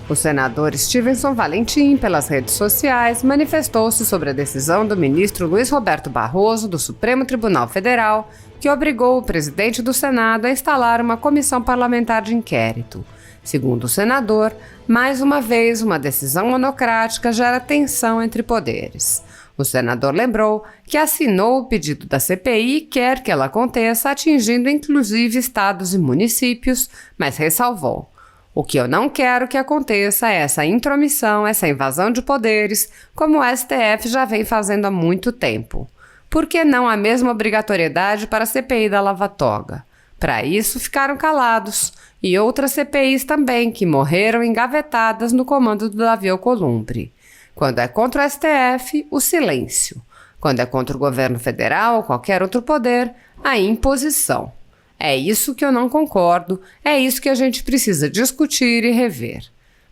O senador Stevenson Valentim, pelas redes sociais, manifestou-se sobre a decisão do ministro Luiz Roberto Barroso, do Supremo Tribunal Federal, que obrigou o presidente do Senado a instalar uma comissão parlamentar de inquérito. Segundo o senador, mais uma vez, uma decisão monocrática gera tensão entre poderes. O senador lembrou que assinou o pedido da CPI e quer que ela aconteça, atingindo inclusive estados e municípios, mas ressalvou: "O que eu não quero que aconteça é essa intromissão, essa invasão de poderes, como o STF já vem fazendo há muito tempo. Por que não a mesma obrigatoriedade para a CPI da Lava Toga? Para isso, ficaram calados. E outras CPIs também, que morreram engavetadas no comando do Davi Alcolumbre. Quando é contra o STF, o silêncio. Quando é contra o governo federal ou qualquer outro poder, a imposição. É isso que eu não concordo, é isso que a gente precisa discutir e rever."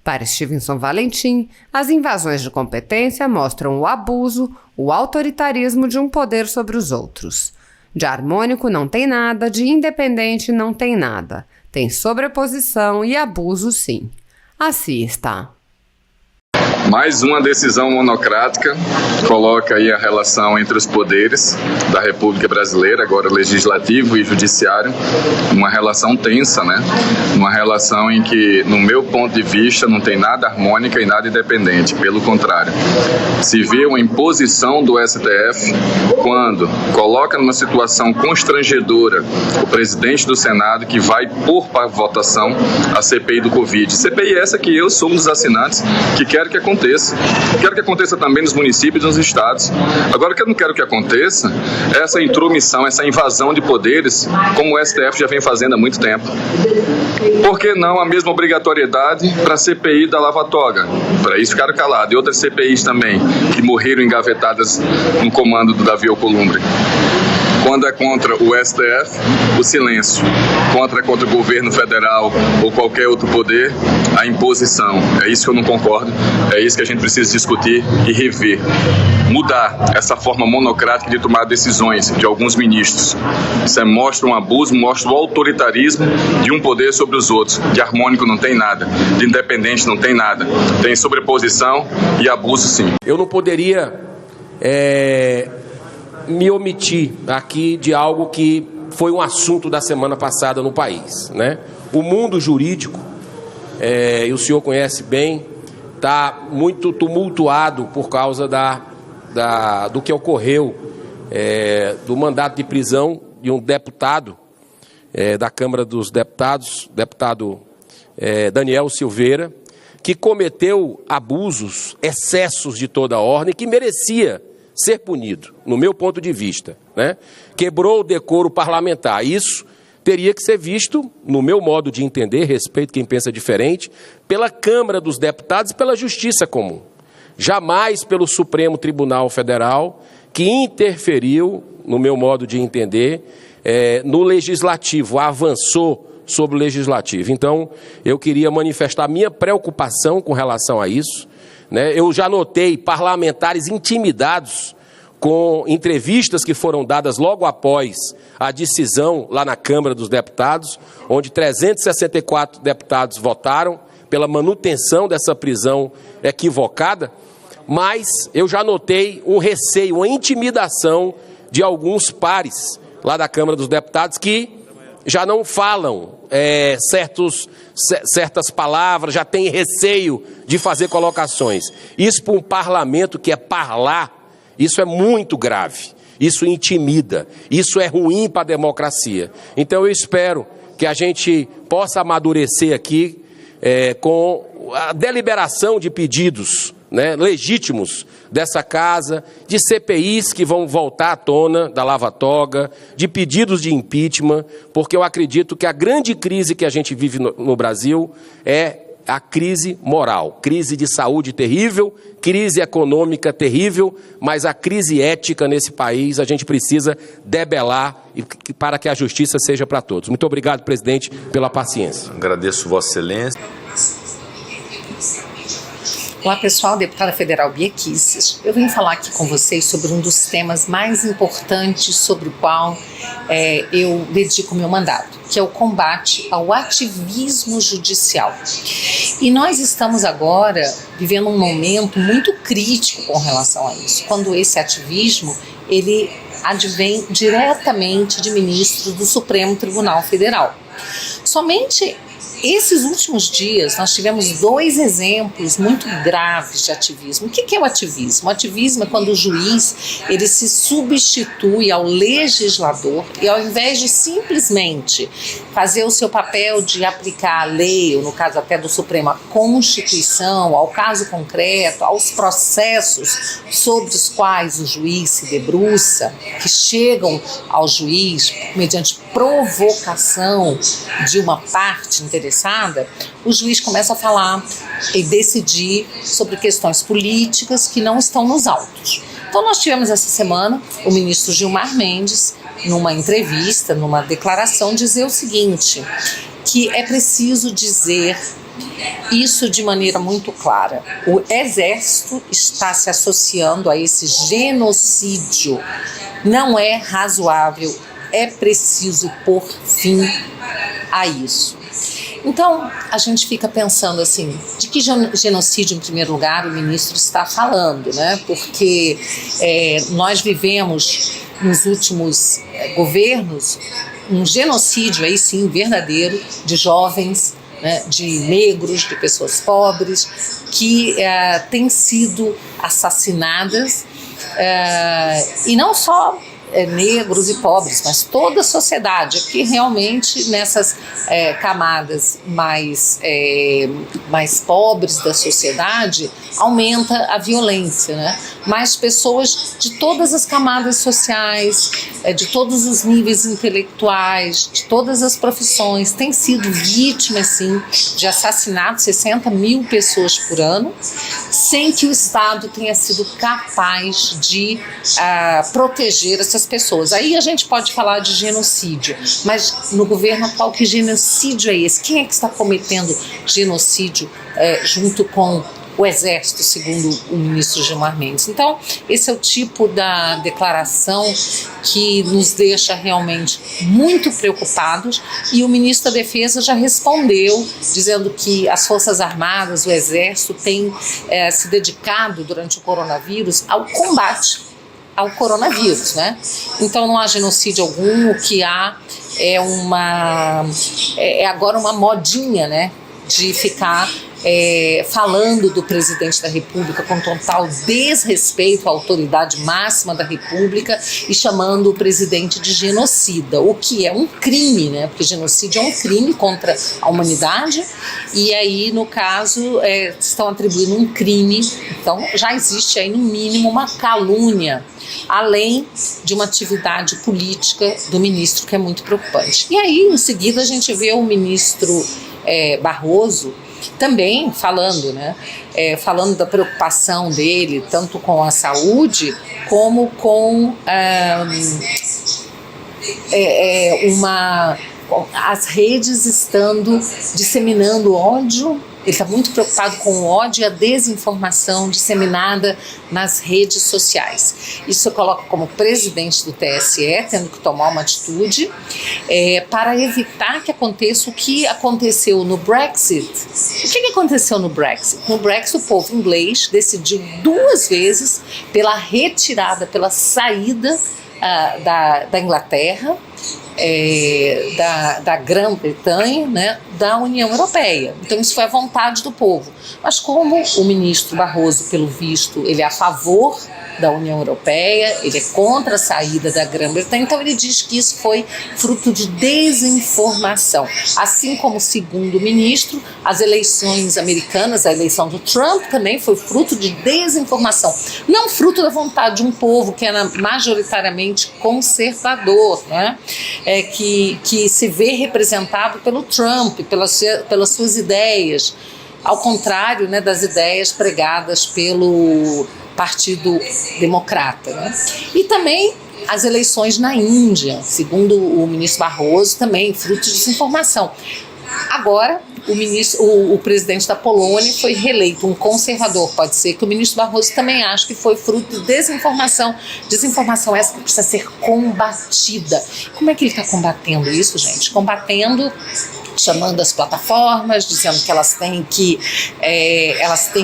Para Stevenson Valentim, as invasões de competência mostram o abuso, o autoritarismo de um poder sobre os outros. De harmônico não tem nada, de independente não tem nada. Tem sobreposição e abuso, sim. Assim está. Mais uma decisão monocrática coloca aí a relação entre os poderes da República Brasileira, agora legislativo e judiciário, uma relação tensa, né? Uma relação em que, no meu ponto de vista, não tem nada harmônica e nada independente, pelo contrário. Se vê uma imposição do STF quando coloca numa situação constrangedora o presidente do Senado, que vai pôr para votação a CPI do Covid. CPI essa que eu sou um dos assinantes que quero que aconteça. Quero que aconteça também nos municípios e nos estados. Agora, o que eu não quero que aconteça é essa intromissão, essa invasão de poderes, como o STF já vem fazendo há muito tempo. Por que não a mesma obrigatoriedade para a CPI da Lava Toga? Para isso ficaram calados. E outras CPIs também, que morreram engavetadas no comando do Davi Alcolumbre. Quando é contra o STF, o silêncio. Contra o governo federal ou qualquer outro poder, a imposição. É isso que eu não concordo, é isso que a gente precisa discutir e rever. Mudar essa forma monocrática de tomar decisões de alguns ministros. Isso mostra um abuso, mostra o autoritarismo de um poder sobre os outros. De harmônico não tem nada, de independente não tem nada. Tem sobreposição e abuso, sim. Eu não poderia me omitir aqui de algo que foi um assunto da semana passada no país, né? O mundo jurídico, e o senhor conhece bem, está muito tumultuado por causa do que ocorreu, do mandato de prisão de um deputado da Câmara dos Deputados, deputado Daniel Silveira, que cometeu abusos, excessos de toda ordem, que merecia ser punido, no meu ponto de vista, né? Quebrou o decoro parlamentar. Isso teria que ser visto, no meu modo de entender, respeito quem pensa diferente, pela Câmara dos Deputados e pela Justiça Comum. Jamais pelo Supremo Tribunal Federal, que interferiu, no meu modo de entender, no Legislativo, avançou sobre o Legislativo. Então, eu queria manifestar minha preocupação com relação a isso, né? Eu já notei parlamentares intimidados com entrevistas que foram dadas logo após a decisão lá na Câmara dos Deputados, onde 364 deputados votaram pela manutenção dessa prisão equivocada, mas eu já notei um receio, uma intimidação de alguns pares lá da Câmara dos Deputados que já não falam certas palavras, já têm receio de fazer colocações. Isso para um parlamento que é parlar, isso é muito grave, isso intimida, isso é ruim para a democracia. Então eu espero que a gente possa amadurecer aqui com a deliberação de pedidos, né, legítimos dessa casa, de CPIs que vão voltar à tona da Lava Toga, de pedidos de impeachment, porque eu acredito que a grande crise que a gente vive no Brasil é a crise moral, crise de saúde terrível, crise econômica terrível, mas a crise ética nesse país a gente precisa debelar para que a justiça seja para todos. Muito obrigado, presidente, pela paciência. Agradeço, Vossa Excelência. Olá pessoal, deputada federal Bia Kicis. Eu vim falar aqui com vocês sobre um dos temas mais importantes sobre o qual eu dedico meu mandato, que é o combate ao ativismo judicial. E nós estamos agora vivendo um momento muito crítico com relação a isso, quando esse ativismo ele advém diretamente de ministros do Supremo Tribunal Federal. Somente esses últimos dias nós tivemos 2 exemplos muito graves de ativismo. O que é o ativismo? O ativismo é quando o juiz ele se substitui ao legislador e ao invés de simplesmente fazer o seu papel de aplicar a lei, ou no caso até do Supremo, a Constituição, ao caso concreto, aos processos sobre os quais o juiz se debruça, que chegam ao juiz mediante provocação de uma parte interessada, o juiz começa a falar e decidir sobre questões políticas que não estão nos autos. Então nós tivemos essa semana o ministro Gilmar Mendes, numa entrevista, numa declaração, dizer o seguinte, que é preciso dizer isso de maneira muito clara. O Exército está se associando a esse genocídio. Não é razoável, é preciso pôr fim a isso. Então, a gente fica pensando assim, de que genocídio, em primeiro lugar, o ministro está falando, né? Porque nós vivemos nos últimos governos um genocídio, aí sim, verdadeiro, de jovens, né, de negros, de pessoas pobres, que têm sido assassinadas, e não só negros e pobres, mas toda a sociedade, que realmente nessas camadas mais pobres da sociedade aumenta a violência, né? Mas pessoas de todas as camadas sociais, de todos os níveis intelectuais, de todas as profissões, têm sido vítimas, sim, de assassinatos, 60 mil pessoas por ano, sem que o Estado tenha sido capaz de proteger essas pessoas. Aí a gente pode falar de genocídio, mas no governo atual, que genocídio é esse? Quem é que está cometendo genocídio junto com o Exército, segundo o ministro Gilmar Mendes? Então, esse é o tipo da declaração que nos deixa realmente muito preocupados, e o ministro da Defesa já respondeu, dizendo que as Forças Armadas, o Exército, têm se dedicado durante o coronavírus ao combate ao coronavírus, né? Então não há genocídio algum, o que há é agora uma modinha, né, de ficar falando do presidente da República com total desrespeito à autoridade máxima da República e chamando o presidente de genocida, o que é um crime, né? Porque genocídio é um crime contra a humanidade, e aí, no caso, estão atribuindo um crime. Então já existe aí no mínimo uma calúnia, além de uma atividade política do ministro, que é muito preocupante. E aí, em seguida, a gente vê o ministro Barroso também falando, né? Falando da preocupação dele, tanto com a saúde, como com as redes estando disseminando ódio. Ele está muito preocupado com o ódio e a desinformação disseminada nas redes sociais. Isso eu coloco como presidente do TSE, tendo que tomar uma atitude para evitar que aconteça o que aconteceu no Brexit. O que aconteceu no Brexit? No Brexit, o povo inglês decidiu 2 vezes pela retirada, pela saída da Inglaterra, da Grã-Bretanha, né, da União Europeia. Então isso foi a vontade do povo. Mas como o ministro Barroso, pelo visto, ele é a favor da União Europeia, ele é contra a saída da Grã-Bretanha, então ele diz que isso foi fruto de desinformação. Assim como, segundo o ministro, as eleições americanas, a eleição do Trump também foi fruto de desinformação, não fruto da vontade de um povo que era majoritariamente conservador, né? Que se vê representado pelo Trump, pelas suas ideias, ao contrário, né, das ideias pregadas pelo Partido Democrata, né? E também as eleições na Índia, segundo o ministro Barroso, também fruto de desinformação. Agora, o presidente da Polônia foi reeleito, um conservador. Pode ser que o ministro Barroso também ache que foi fruto de desinformação. Desinformação essa que precisa ser combatida. Como é que ele está combatendo isso, gente? Combatendo, chamando as plataformas, dizendo que elas têm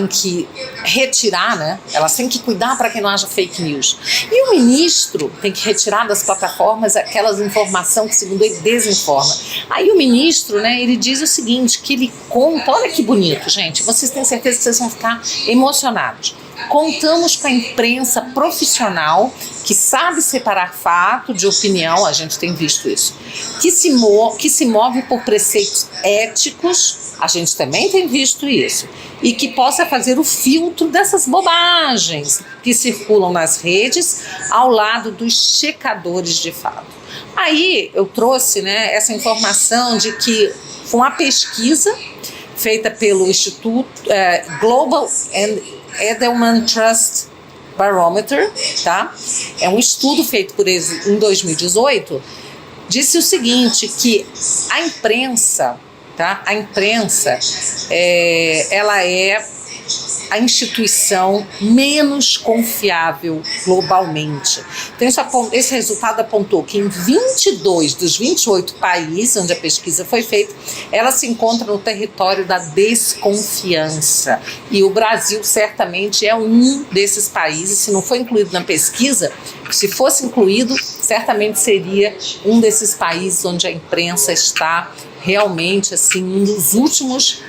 que retirar, né? Elas têm que cuidar para que não haja fake news. E o ministro tem que retirar das plataformas aquelas informações que, segundo ele, desinforma. Aí o ministro, né, ele diz o seguinte, que ele conta, olha que bonito, gente, vocês têm certeza que vocês vão ficar emocionados. Contamos com a imprensa profissional que sabe separar fato de opinião, a gente tem visto isso, que se move por preceitos éticos, a gente também tem visto isso, e que possa fazer o filtro dessas bobagens que circulam nas redes ao lado dos checadores de fato. Aí eu trouxe, né, essa informação de que foi uma pesquisa feita pelo Instituto Global Edelman Trust Barometer, tá? É um estudo feito por eles em 2018, disse o seguinte, que a imprensa, tá? A imprensa, ela é a instituição menos confiável globalmente. Então, esse resultado apontou que em 22 dos 28 países onde a pesquisa foi feita, ela se encontra no território da desconfiança. E o Brasil certamente é um desses países, se não foi incluído na pesquisa, se fosse incluído, certamente seria um desses países onde a imprensa está realmente assim, um dos últimos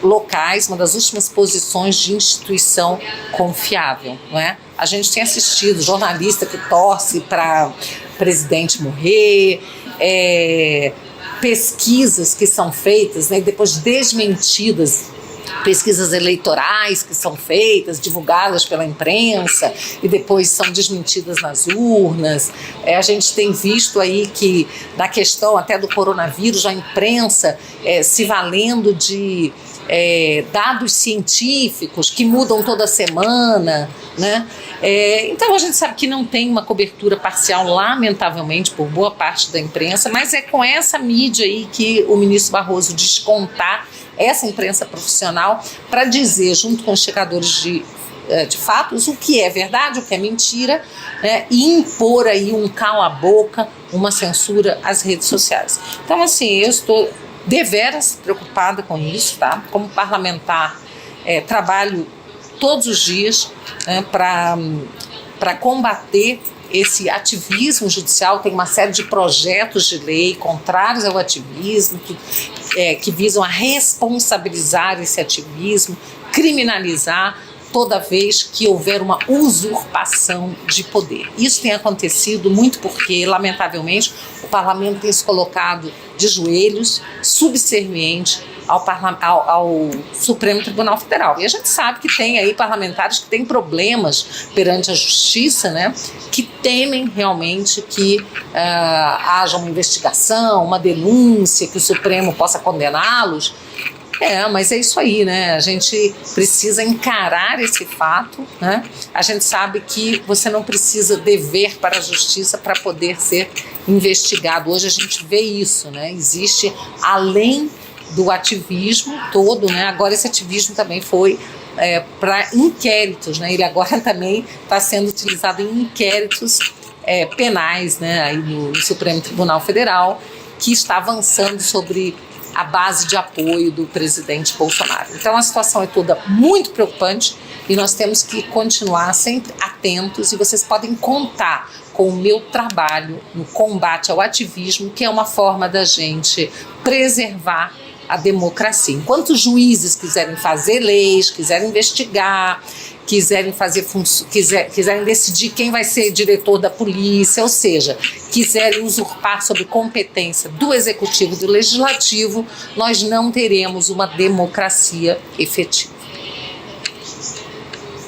locais, uma das últimas posições de instituição confiável, não é? A gente tem assistido jornalista que torce para presidente morrer, pesquisas que são feitas, né, depois desmentidas, pesquisas eleitorais que são feitas, divulgadas pela imprensa e depois são desmentidas nas urnas. A gente tem visto aí que na questão até do coronavírus, a imprensa se valendo de dados científicos que mudam toda semana, né? Então a gente sabe que não tem uma cobertura parcial, lamentavelmente, por boa parte da imprensa, mas é com essa mídia aí que o ministro Barroso descontar essa imprensa profissional para dizer, junto com os checadores de fatos, o que é verdade, o que é mentira, né, e impor aí um cala-boca, uma censura às redes sociais. Então, assim, eu estou deveras preocupada com isso, tá? Como parlamentar, trabalho todos os dias, né, para combater esse ativismo judicial. Tem uma série de projetos de lei contrários ao ativismo, que visam a responsabilizar esse ativismo, criminalizar toda vez que houver uma usurpação de poder. Isso tem acontecido muito porque, lamentavelmente, o parlamento tem se colocado de joelhos, subserviente ao Supremo Tribunal Federal. E a gente sabe que tem aí parlamentares que têm problemas perante a justiça, né, que temem realmente que haja uma investigação, uma denúncia, que o Supremo possa condená-los. Mas é isso aí, né? A gente precisa encarar esse fato, né? A gente sabe que você não precisa dever para a justiça para poder ser investigado. Hoje a gente vê isso, né? Existe, além do ativismo todo, né? Agora esse ativismo também foi para inquéritos, né? Ele agora também está sendo utilizado em inquéritos penais, né? Aí no Supremo Tribunal Federal, que está avançando sobre a base de apoio do presidente Bolsonaro. Então a situação é toda muito preocupante e nós temos que continuar sempre atentos, e vocês podem contar com o meu trabalho no combate ao ativismo, que é uma forma da gente preservar a democracia. Enquanto os juízes quiserem fazer leis, quiserem investigar, quiserem decidir quem vai ser diretor da polícia, ou seja, quiserem usurpar sobre competência do executivo e do legislativo, nós não teremos uma democracia efetiva.